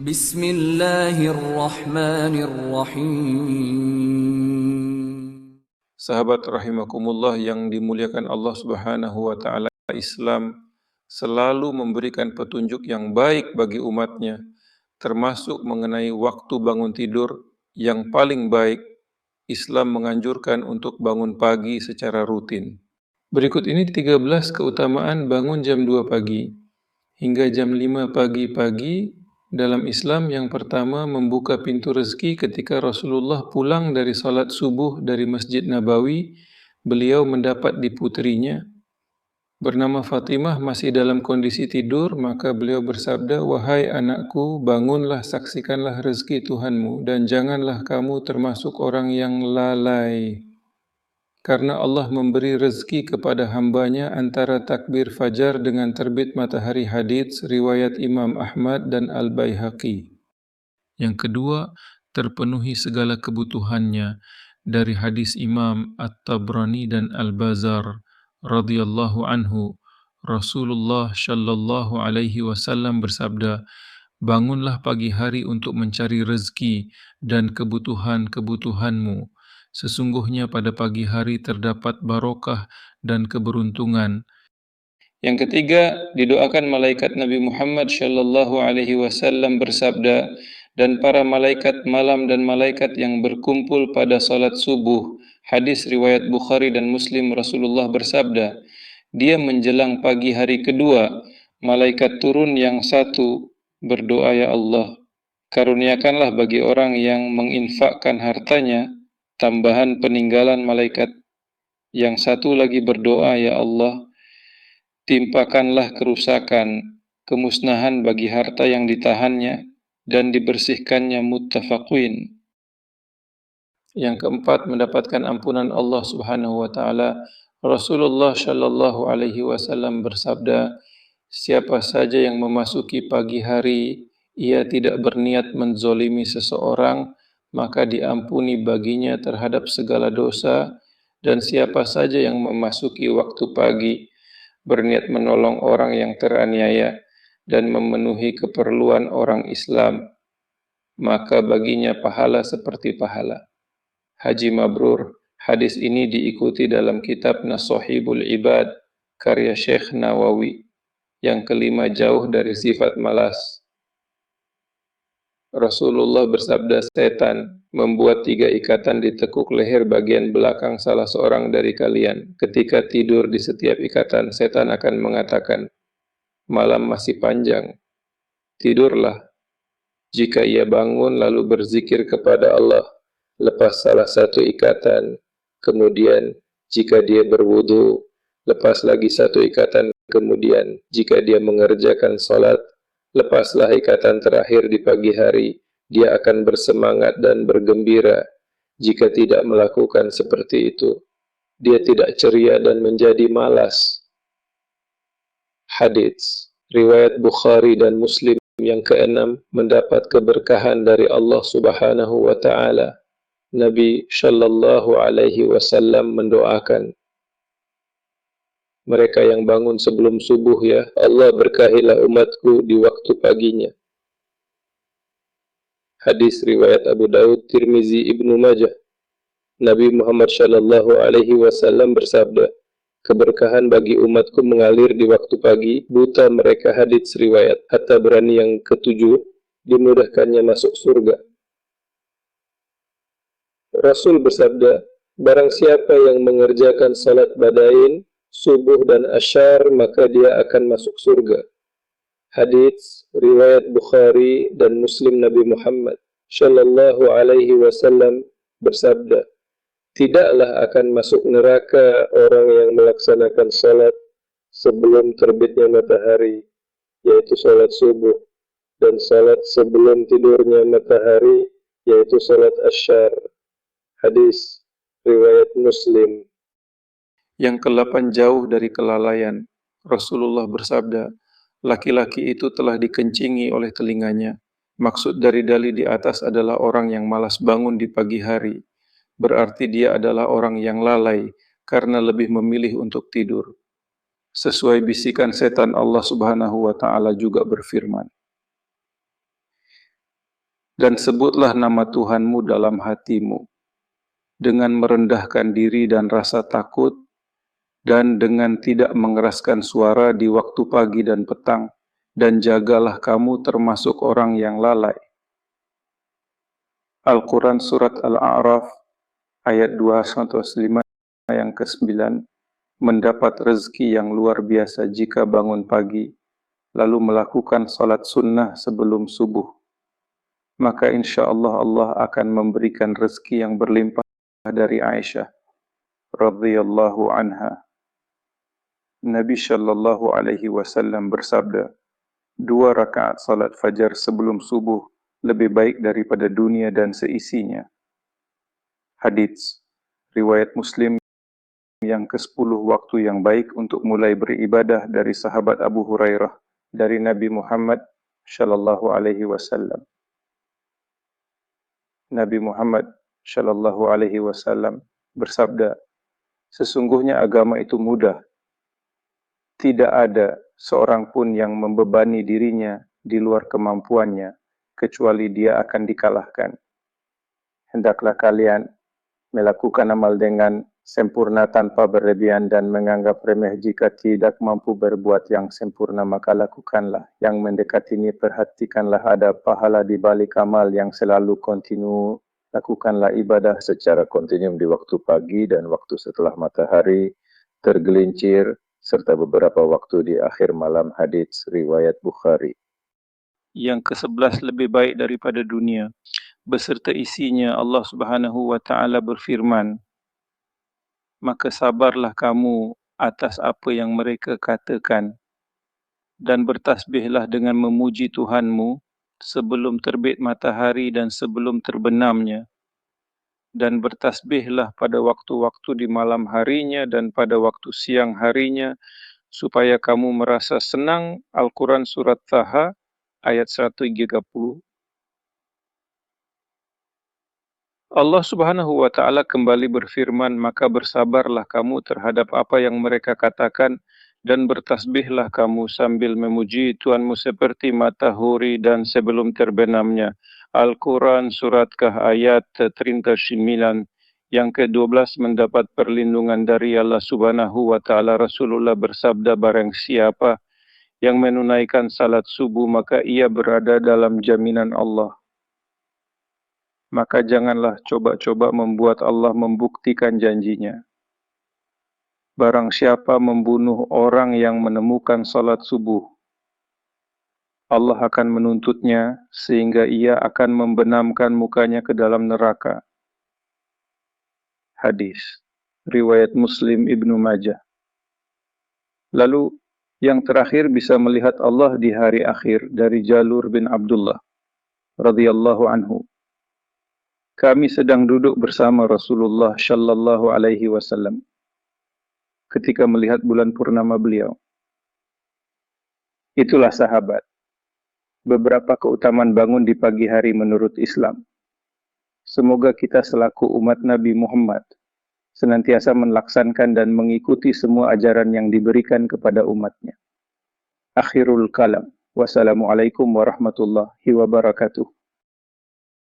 Bismillahirrahmanirrahim. Sahabat rahimakumullah yang dimuliakan Allah Subhanahu wa taala, Islam selalu memberikan petunjuk yang baik bagi umatnya, termasuk mengenai waktu bangun tidur yang paling baik. Islam menganjurkan untuk bangun pagi secara rutin. Berikut ini 13 keutamaan bangun jam 2 pagi hingga jam 5 pagi dalam Islam. Yang pertama, membuka pintu rezeki. Ketika Rasulullah pulang dari salat subuh dari Masjid Nabawi, beliau mendapat di putrinya bernama Fatimah masih dalam kondisi tidur, maka beliau bersabda, "Wahai anakku, bangunlah, saksikanlah rezeki Tuhanmu, dan janganlah kamu termasuk orang yang lalai. Karena Allah memberi rezeki kepada hambanya antara takbir fajar dengan terbit matahari." Hadits riwayat Imam Ahmad dan Al-Baihaqi. Yang kedua, terpenuhi segala kebutuhannya. Dari hadis Imam At-Tabrani dan Al-Bazar radhiyallahu anhu, Rasulullah shallallahu alaihi wasallam bersabda, "Bangunlah pagi hari untuk mencari rezeki dan kebutuhan-kebutuhanmu. Sesungguhnya pada pagi hari terdapat barokah dan keberuntungan." Yang ketiga, didoakan malaikat Nabi Muhammad shallallahu alaihi wasallam bersabda, "Dan para malaikat malam dan malaikat yang berkumpul pada salat subuh." Hadis riwayat Bukhari dan Muslim. Rasulullah bersabda, "Dia menjelang pagi hari kedua, malaikat turun yang satu berdoa, ya Allah, karuniakanlah bagi orang yang menginfakkan hartanya tambahan peninggalan malaikat. Yang satu lagi berdoa, ya Allah, timpakanlah kerusakan, kemusnahan bagi harta yang ditahannya dan dibersihkannya." Muttafaqin. Yang keempat, mendapatkan ampunan Allah Subhanahu wa taala. Rasulullah shallallahu alaihi wasallam bersabda, "Siapa saja yang memasuki pagi hari, ia tidak berniat menzolimi seseorang, maka diampuni baginya terhadap segala dosa. Dan siapa saja yang memasuki waktu pagi, berniat menolong orang yang teraniaya dan memenuhi keperluan orang Islam, maka baginya pahala seperti pahala haji mabrur." Hadis ini diikuti dalam kitab Nashahibul Ibad karya Syekh Nawawi. Yang kelima, jauh dari sifat malas. Rasulullah bersabda, "Setan membuat 3 ikatan di tekuk leher bagian belakang salah seorang dari kalian. Ketika tidur di setiap ikatan, setan akan mengatakan, 'Malam masih panjang, tidurlah.' Jika ia bangun lalu berzikir kepada Allah, lepas salah satu ikatan. Kemudian, jika dia berwudu, lepas lagi satu ikatan. Kemudian, jika dia mengerjakan salat, lepaslah ikatan terakhir di pagi hari. Dia akan bersemangat dan bergembira. Jika tidak melakukan seperti itu, dia tidak ceria dan menjadi malas." Hadits riwayat Bukhari dan Muslim. Yang keenam, mendapat keberkahan dari Allah Subhanahu wa taala. Nabi shallallahu alaihi wasallam mendoakan, "Mereka yang bangun sebelum subuh, ya Allah, berkahilah umatku di waktu paginya." Hadis riwayat Abu Daud, Tirmizi, Ibnu Majah. Nabi Muhammad shallallahu alaihi wasallam bersabda, "Keberkahan bagi umatku mengalir di waktu pagi, buta mereka." Hadits riwayat At-Tabrani. Yang ketujuh, dimudahkannya masuk surga. Rasul bersabda, "Barang siapa yang mengerjakan salat badain, subuh dan asyar, maka dia akan masuk surga." Hadits riwayat Bukhari dan Muslim. Nabi Muhammad shallallahu alaihi wasallam bersabda, "Tidaklah akan masuk neraka orang yang melaksanakan salat sebelum terbitnya matahari, yaitu salat subuh, dan salat sebelum tidurnya matahari, yaitu salat asyar." Hadis riwayat Muslim. Yang ke-8, jauh dari kelalaian. Rasulullah bersabda, "Laki-laki itu telah dikencingi oleh telinganya." Maksud dari dalil di atas adalah orang yang malas bangun di pagi hari. Berarti dia adalah orang yang lalai karena lebih memilih untuk tidur. Sesuai bisikan setan, Allah Subhanahu wa taala juga berfirman, Dan sebutlah nama Tuhanmu dalam hatimu, dengan merendahkan diri dan rasa takut, dan dengan tidak mengeraskan suara di waktu pagi dan petang, dan jagalah kamu termasuk orang yang lalai. Al-Quran Surat Al-A'raf ayat 2-5 yang ke-9, mendapat rezeki yang luar biasa jika bangun pagi, lalu melakukan salat sunnah sebelum subuh. Maka insya Allah Allah akan memberikan rezeki yang berlimpah dari Aisyah radhiyallahu anha. Nabi Shallallahu Alaihi Wasallam bersabda, 2 rakaat salat fajar sebelum subuh lebih baik daripada dunia dan seisinya. Hadits riwayat Muslim yang ke-10 waktu yang baik untuk mulai beribadah dari sahabat Abu Hurairah dari Nabi Muhammad Shallallahu Alaihi Wasallam. Nabi Muhammad Shallallahu Alaihi Wasallam bersabda, sesungguhnya agama itu mudah. Tidak ada seorang pun yang membebani dirinya di luar kemampuannya, kecuali dia akan dikalahkan. Hendaklah kalian melakukan amal dengan sempurna tanpa berlebihan dan menganggap remeh jika tidak mampu berbuat yang sempurna, maka lakukanlah. Yang mendekati ini perhatikanlah ada pahala di balik amal yang selalu kontinu. Lakukanlah ibadah secara kontinu di waktu pagi dan waktu setelah matahari tergelincir, serta beberapa waktu di akhir malam. Hadits riwayat Bukhari. Yang ke-11 lebih baik daripada dunia beserta isinya. Allah Subhanahu wa taala berfirman, maka sabarlah kamu atas apa yang mereka katakan, dan bertasbihlah dengan memuji Tuhanmu sebelum terbit matahari dan sebelum terbenamnya, dan bertasbihlah pada waktu-waktu di malam harinya dan pada waktu siang harinya, supaya kamu merasa senang. Al-Quran Surat Taha ayat 130. Allah Subhanahu wa taala kembali berfirman, maka bersabarlah kamu terhadap apa yang mereka katakan, dan bertasbihlah kamu sambil memuji Tuhanmu seperti matahari dan sebelum terbenamnya. Al-Quran Surat Kah ayat 39. Yang ke-12 mendapat perlindungan dari Allah Subhanahu wa taala. Rasulullah bersabda, barang siapa yang menunaikan salat subuh, maka ia berada dalam jaminan Allah. Maka janganlah coba-coba membuat Allah membuktikan janjinya. Barang siapa membunuh orang yang menemukan salat subuh, Allah akan menuntutnya sehingga ia akan membenamkan mukanya ke dalam neraka. Hadis riwayat Muslim Ibnu Majah. Lalu yang terakhir bisa melihat Allah di hari akhir dari Jalur bin Abdullah radhiyallahu anhu. Kami sedang duduk bersama Rasulullah Shallallahu Alaihi Wasallam ketika melihat bulan purnama beliau. Itulah sahabat. Beberapa keutamaan bangun di pagi hari menurut Islam. Semoga kita selaku umat Nabi Muhammad senantiasa melaksanakan dan mengikuti semua ajaran yang diberikan kepada umatnya. Akhirul kalam. Wassalamualaikum warahmatullahi wabarakatuh.